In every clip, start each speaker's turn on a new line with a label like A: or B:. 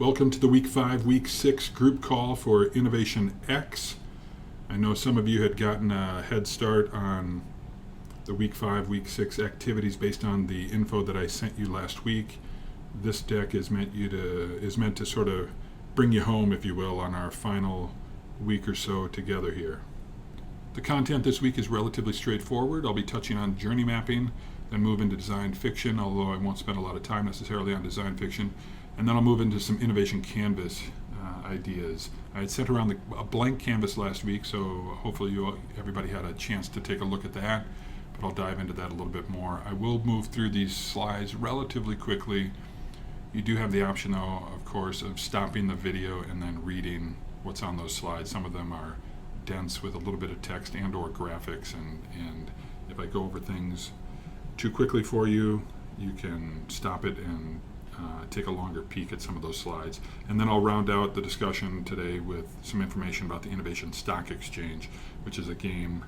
A: Welcome to the Week 5, Week 6 group call for InnovationX. I know some of you had gotten a head start on the Week 5, Week 6 activities based on the info that I sent you last week. This deck is meant to sort of bring you home, if you will, on our final week or so together here. The content this week is relatively straightforward. I'll be touching on journey mapping, then move into design fiction, although I won't spend a lot of time necessarily on design fiction. And then I'll move into some innovation canvas ideas. I had sent around a blank canvas last week, so hopefully everybody had a chance to take a look at that, but I'll dive into that a little bit more. I will move through these slides relatively quickly. You do have the option, though, of course, of stopping the video and then reading what's on those slides. Some of them are dense with a little bit of text and or graphics, and if I go over things too quickly for you, you can stop it and take a longer peek at some of those slides. And then I'll round out the discussion today with some information about the Innovation Stock Exchange, which is a game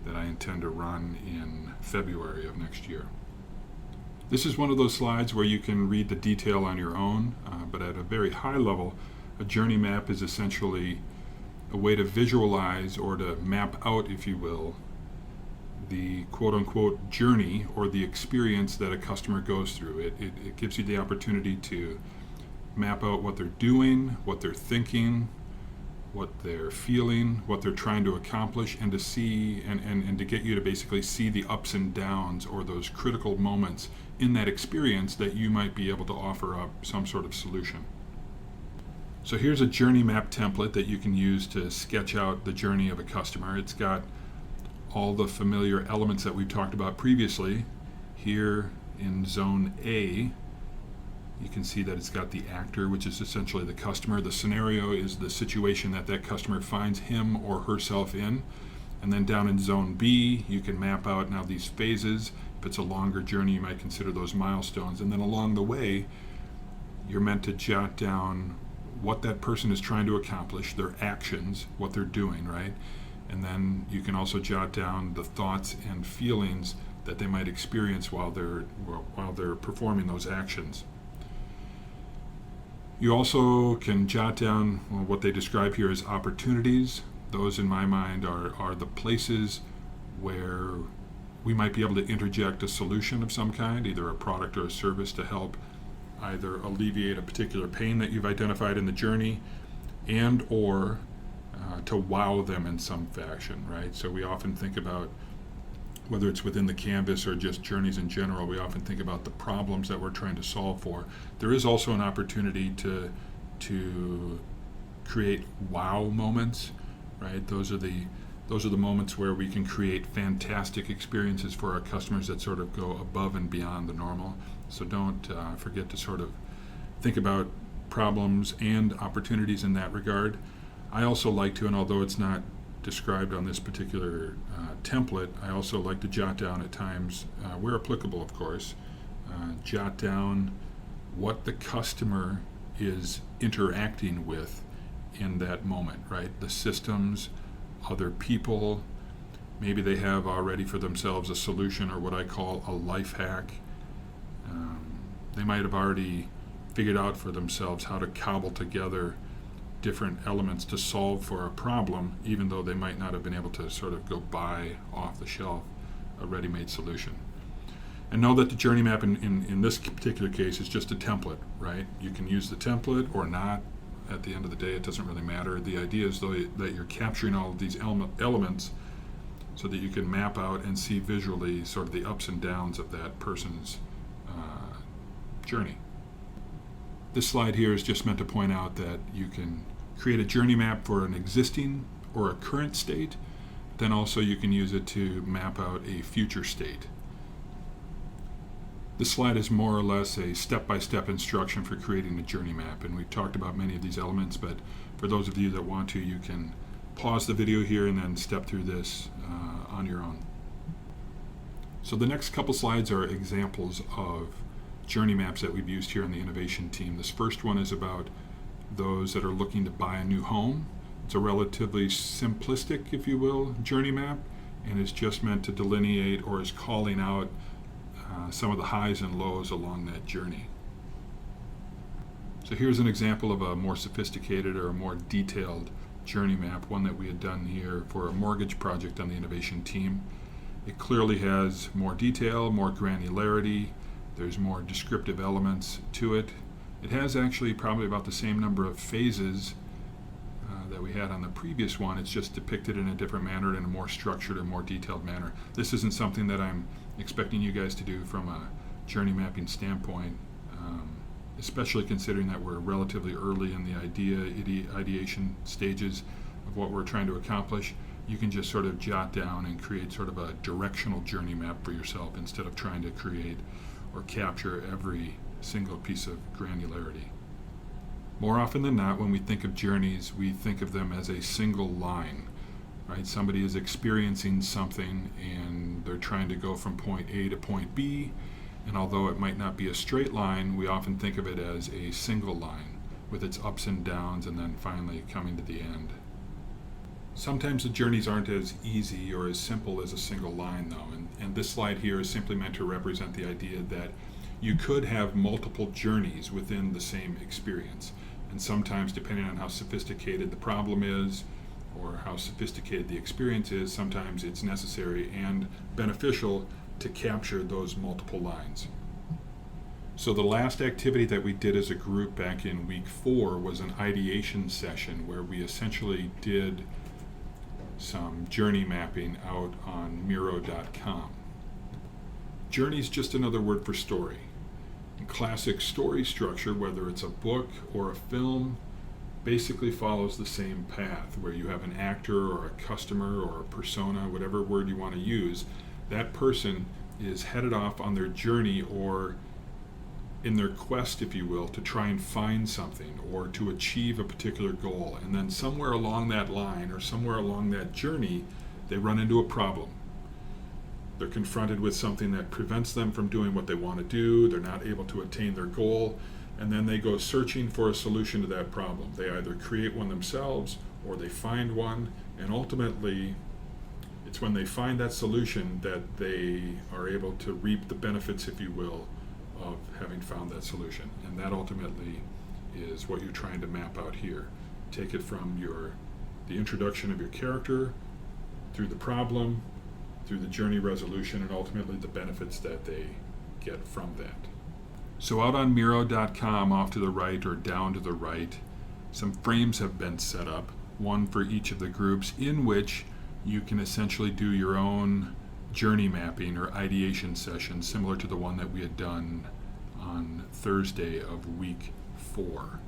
A: that I intend to run in February of next year. This is one of those slides where you can read the detail on your own, but at a very high level, a journey map is essentially a way to visualize or to map out, if you will, the quote-unquote journey or the experience that a customer goes through. It gives you the opportunity to map out what they're doing, what they're thinking, what they're feeling, what they're trying to accomplish, and to see and to get you to basically see the ups and downs or those critical moments in that experience that you might be able to offer up some sort of solution. So here's a journey map template that you can use to sketch out the journey of a customer. It's got all the familiar elements that we've talked about previously. Here in zone A, you can see that it's got the actor, which is essentially the customer. The scenario is the situation that customer finds him or herself in. And then down in zone B, you can map out now these phases. If it's a longer journey, you might consider those milestones. And then along the way, you're meant to jot down what that person is trying to accomplish, their actions, what they're doing, right? And then you can also jot down the thoughts and feelings that they might experience while they're performing those actions. You also can jot down what they describe here as opportunities. Those, in my mind, are the places where we might be able to interject a solution of some kind, either a product or a service, to help either alleviate a particular pain that you've identified in the journey and or to wow them in some fashion, right? So we often think about, whether it's within the canvas or just journeys in general, we often think about the problems that we're trying to solve for. There is also an opportunity to create wow moments, right? Those are the moments where we can create fantastic experiences for our customers that sort of go above and beyond the normal. So don't forget to sort of think about problems and opportunities in that regard. I also like to, and although it's not described on this particular template, I also like to jot down at times, where applicable of course, jot down what the customer is interacting with in that moment, right? The systems, other people, maybe they have already for themselves a solution or what I call a life hack. They might have already figured out for themselves how to cobble together different elements to solve for a problem, even though they might not have been able to sort of go buy off the shelf a ready-made solution. And know that the journey map in this particular case is just a template, right? You can use the template or not. At the end of the day, it doesn't really matter. The idea is though that you're capturing all of these elements so that you can map out and see visually sort of the ups and downs of that person's journey. This slide here is just meant to point out that you can create a journey map for an existing or a current state. Then also you can use it to map out a future state. This slide is more or less a step-by-step instruction for creating a journey map, and we've talked about many of these elements, but for those of you that want to, you can pause the video here and then step through this on your own. So the next couple slides are examples of journey maps that we've used here on the innovation team. This first one is about those that are looking to buy a new home. It's a relatively simplistic, if you will, journey map, and is just meant to delineate or is calling out some of the highs and lows along that journey. So here's an example of a more sophisticated or a more detailed journey map, one that we had done here for a mortgage project on the innovation team. It clearly has more detail, more granularity, there's more descriptive elements to it. It has actually probably about the same number of phases that we had on the previous one. It's just depicted in a different manner, in a more structured and more detailed manner. This isn't something that I'm expecting you guys to do from a journey mapping standpoint, especially considering that we're relatively early in the ideation stages of what we're trying to accomplish. You can just sort of jot down and create sort of a directional journey map for yourself instead of trying to create or capture every single piece of granularity. More often than not, when we think of journeys, we think of them as a single line, right? Somebody is experiencing something and they're trying to go from point A to point B, and although it might not be a straight line, we often think of it as a single line with its ups and downs and then finally coming to the end. Sometimes the journeys aren't as easy or as simple as a single line though, and this slide here is simply meant to represent the idea that you could have multiple journeys within the same experience. And sometimes, depending on how sophisticated the problem is or how sophisticated the experience is, sometimes it's necessary and beneficial to capture those multiple lines. So the last activity that we did as a group back in week 4 was an ideation session where we essentially did some journey mapping out on Miro.com. Journey is just another word for story. Classic story structure, whether it's a book or a film, basically follows the same path where you have an actor or a customer or a persona, whatever word you want to use. That person is headed off on their journey or in their quest, if you will, to try and find something or to achieve a particular goal. And then somewhere along that line or somewhere along that journey, they run into a problem. They're confronted with something that prevents them from doing what they want to do. They're not able to attain their goal. And then they go searching for a solution to that problem. They either create one themselves or they find one. And ultimately, it's when they find that solution that they are able to reap the benefits, if you will, of having found that solution. And that ultimately is what you're trying to map out here. Take it from the introduction of your character, through the problem, through the journey resolution, and ultimately the benefits that they get from that. So out on Miro.com, off to the right or down to the right, some frames have been set up, one for each of the groups, in which you can essentially do your own journey mapping or ideation session, similar to the one that we had done on Thursday of week 4.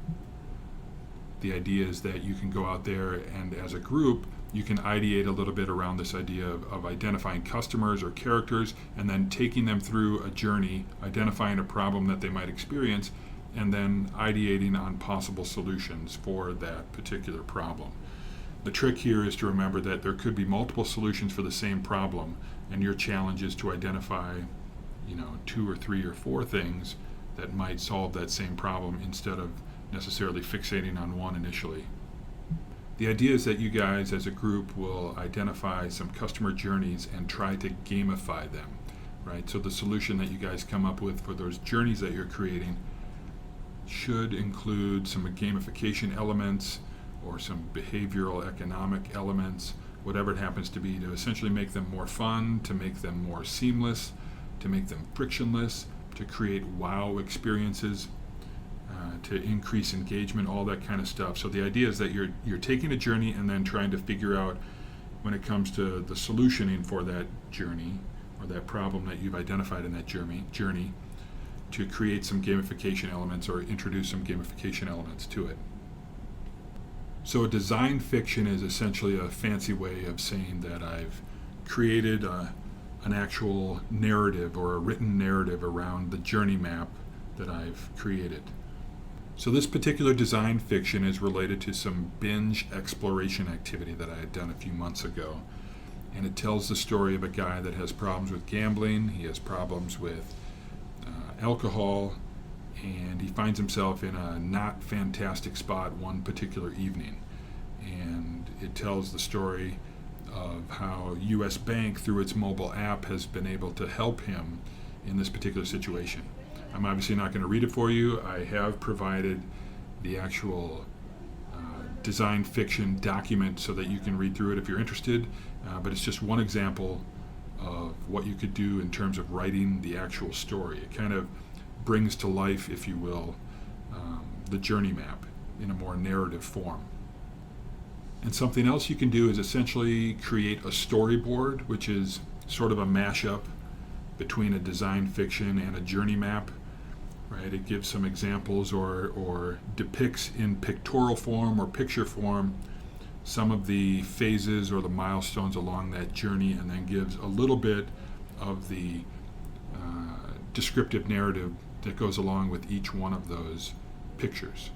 A: The idea is that you can go out there and as a group, you can ideate a little bit around this idea of identifying customers or characters and then taking them through a journey, identifying a problem that they might experience, and then ideating on possible solutions for that particular problem. The trick here is to remember that there could be multiple solutions for the same problem, and your challenge is to identify, 2 or 3 or 4 things that might solve that same problem instead of necessarily fixating on one initially. The idea is that you guys as a group will identify some customer journeys and try to gamify them, right? So the solution that you guys come up with for those journeys that you're creating should include some gamification elements or some behavioral economic elements, whatever it happens to be, to essentially make them more fun, to make them more seamless, to make them frictionless, to create wow experiences, to increase engagement, all that kind of stuff. So the idea is that you're taking a journey and then trying to figure out, when it comes to the solutioning for that journey or that problem that you've identified in that journey, to create some gamification elements or introduce some gamification elements to it. So a design fiction is essentially a fancy way of saying that I've created an actual narrative or a written narrative around the journey map that I've created. So this particular design fiction is related to some binge exploration activity that I had done a few months ago. And it tells the story of a guy that has problems with gambling, he has problems with alcohol, and he finds himself in a not fantastic spot one particular evening. And it tells the story of how US Bank, through its mobile app, has been able to help him in this particular situation. I'm obviously not going to read it for you. I have provided the actual design fiction document so that you can read through it if you're interested. But it's just one example of what you could do in terms of writing the actual story. It kind of brings to life, if you will, the journey map in a more narrative form. And something else you can do is essentially create a storyboard, which is sort of a mashup between a design fiction and a journey map. Right? It gives some examples or depicts in pictorial form or picture form some of the phases or the milestones along that journey, and then gives a little bit of the descriptive narrative that goes along with each one of those pictures.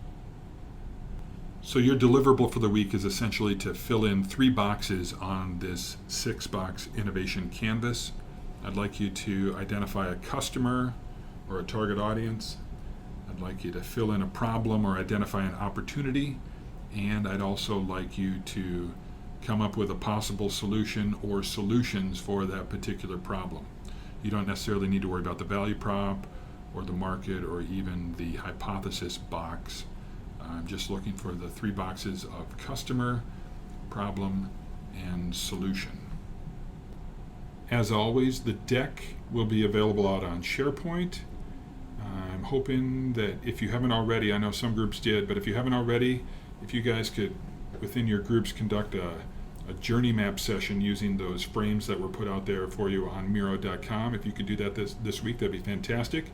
A: So your deliverable for the week is essentially to fill in 3 boxes on this 6-box innovation canvas. I'd like you to identify a customer or a target audience. I'd like you to fill in a problem or identify an opportunity. And I'd also like you to come up with a possible solution or solutions for that particular problem. You don't necessarily need to worry about the value prop or the market or even the hypothesis box. I'm just looking for the 3 boxes of customer, problem, and solution. As always, the deck will be available out on SharePoint. I'm hoping that if you haven't already, I know some groups did, but if you haven't already, if you guys could, within your groups, conduct a journey map session using those frames that were put out there for you on Miro.com. If you could do that this week, that'd be fantastic.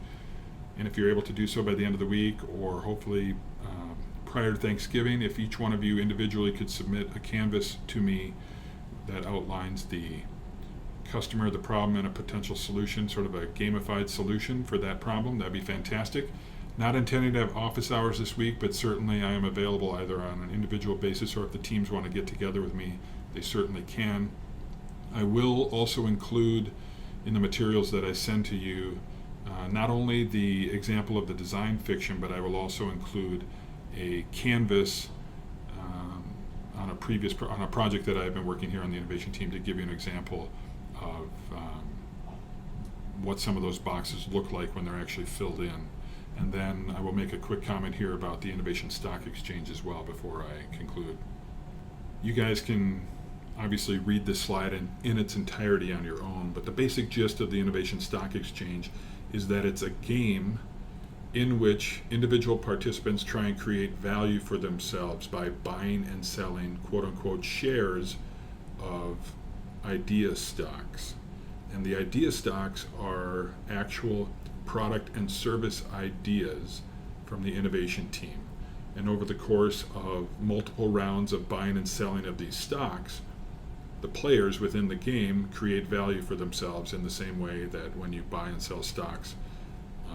A: And if you're able to do so by the end of the week, or hopefully prior to Thanksgiving, if each one of you individually could submit a canvas to me that outlines the customer, the problem, and a potential solution, sort of a gamified solution for that problem, that'd be fantastic. Not intending to have office hours this week, but certainly I am available either on an individual basis, or if the teams want to get together with me, they certainly can. I will also include in the materials that I send to you not only the example of the design fiction, but I will also include a canvas on a project that I've been working here on the innovation team to give you an example of what some of those boxes look like when they're actually filled in. And then I will make a quick comment here about the Innovation Stock Exchange as well before I conclude. You guys can obviously read this slide in its entirety on your own, but the basic gist of the Innovation Stock Exchange is that it's a game in which individual participants try and create value for themselves by buying and selling quote-unquote shares of idea stocks. And the idea stocks are actual product and service ideas from the innovation team. And over the course of multiple rounds of buying and selling of these stocks, the players within the game create value for themselves in the same way that when you buy and sell stocks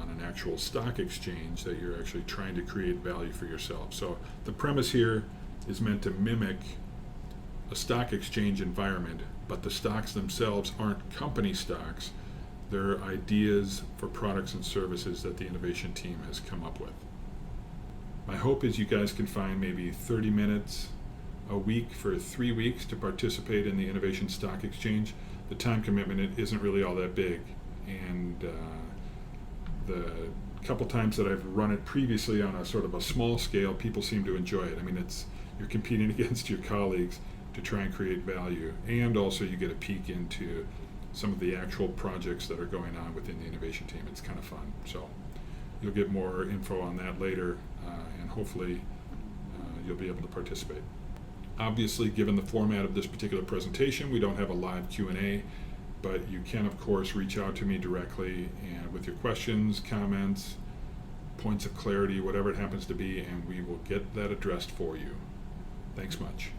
A: on an actual stock exchange, that you're actually trying to create value for yourself. So the premise here is meant to mimic a stock exchange environment, but the stocks themselves aren't company stocks. They're ideas for products and services that the innovation team has come up with. My hope is you guys can find maybe 30 minutes a week for 3 weeks to participate in the Innovation Stock Exchange. The time commitment isn't really all that big, and the couple times that I've run it previously on a sort of a small scale, people seem to enjoy it. I mean, you're competing against your colleagues to try and create value, and also you get a peek into some of the actual projects that are going on within the innovation team. It's kind of fun. So you'll get more info on that later, and hopefully you'll be able to participate. Obviously, given the format of this particular presentation, we don't have a live Q&A, but you can, of course, reach out to me directly and with your questions, comments, points of clarity, whatever it happens to be, and we will get that addressed for you. Thanks much.